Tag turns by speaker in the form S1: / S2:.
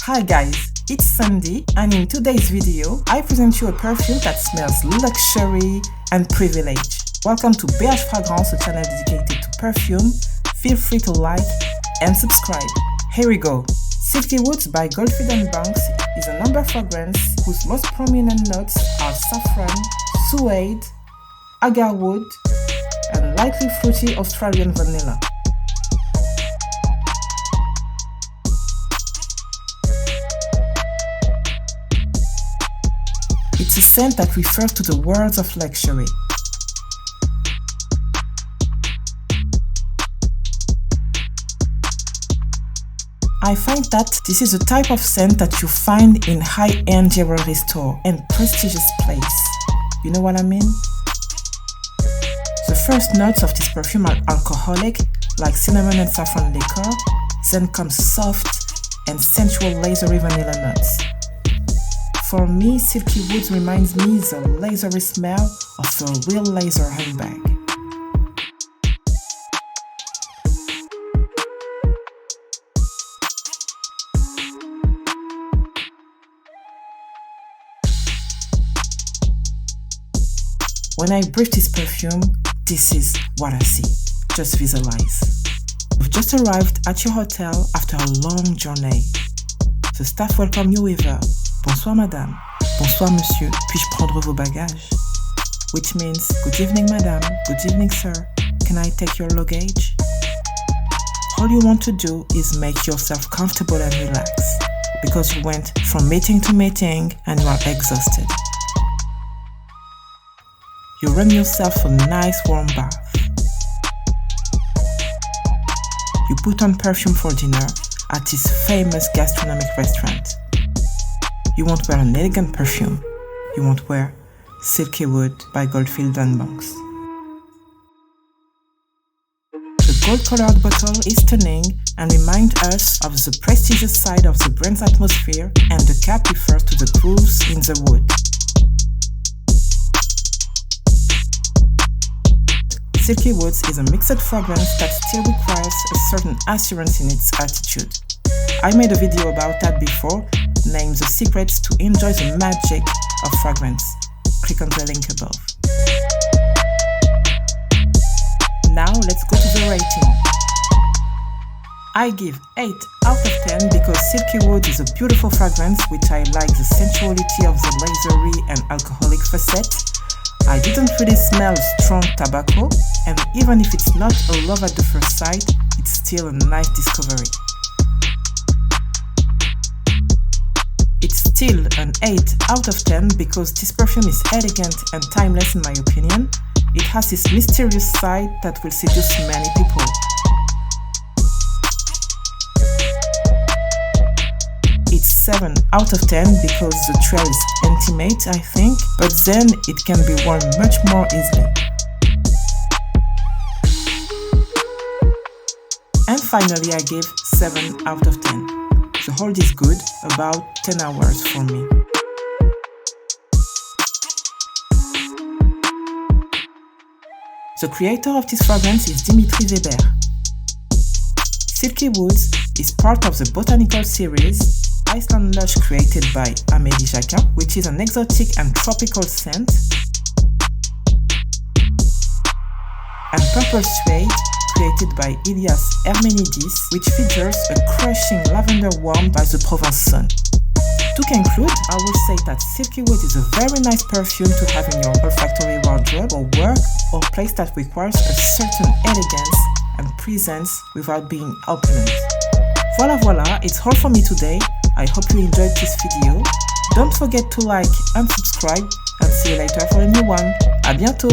S1: Hi guys, it's Sandi, and in today's video, I present you a perfume that smells luxury and privilege. Welcome to Beatz Fragrance, a channel dedicated to perfume. Feel free to like and subscribe. Here we go. Silky Woods by Goldfield & Banks is an amber fragrance whose most prominent notes are saffron, suede, agarwood, and lightly fruity Australian vanilla. It's a scent that refers to the words of luxury. I find that this is a type of scent that you find in high-end jewelry store and prestigious place. You know what I mean? The first notes of this perfume are alcoholic, like cinnamon and saffron liqueur, then comes soft and sensual lasery vanilla notes. For me, Silky Woods reminds me the lasery smell of a real laser handbag. When I breathe this perfume, this is what I see. Just visualize. You've just arrived at your hotel after a long journey. The staff welcome you with a "Bonsoir madame, bonsoir monsieur, puis-je prendre vos bagages?" Which means, "Good evening madame, good evening sir, can I take your luggage?" All you want to do is make yourself comfortable and relax, because you went from meeting to meeting and you are exhausted. You run yourself a nice warm bath. You put on perfume for dinner at this famous gastronomic restaurant. You won't wear an elegant perfume. You won't wear Silky Wood by Goldfield & Banks. The gold-colored bottle is stunning and reminds us of the prestigious side of the brand's atmosphere, and the cap refers to the grooves in the wood. Silky Woods is a mixed fragrance that still requires a certain assurance in its attitude. I made a video about that before, named The Secrets to Enjoy the Magic of Fragrance. Click on the link above. Now let's go to the rating. I give 8 out of 10 because Silky Woods is a beautiful fragrance which I like the sensuality of the lasery and alcoholic facet. I didn't really smell strong tobacco, and even if it's not a love at the first sight, it's still a nice discovery. It's still an 8 out of 10 because this perfume is elegant and timeless in my opinion. It has this mysterious side that will seduce many people. It's 7 out of 10 because the trail is intimate, I think, but then it can be worn much more easily. And finally, I give 7 out of 10. The hold is good, about 10 hours for me. The creator of this fragrance is Dimitri Weber. Silky Woods is part of the botanical series Iceland Lush created by Amélie Jacquin, which is an exotic and tropical scent, and Purple Suede created by Ilias Hermenidis, which features a crushing lavender warmed by the Provence sun. To conclude, I will say that Silky Wood is a very nice perfume to have in your olfactory wardrobe or work or place that requires a certain elegance and presence without being opulent. Voila, it's all for me today. I hope you enjoyed this video. Don't forget to like and subscribe, and see you later for a new one. À bientôt!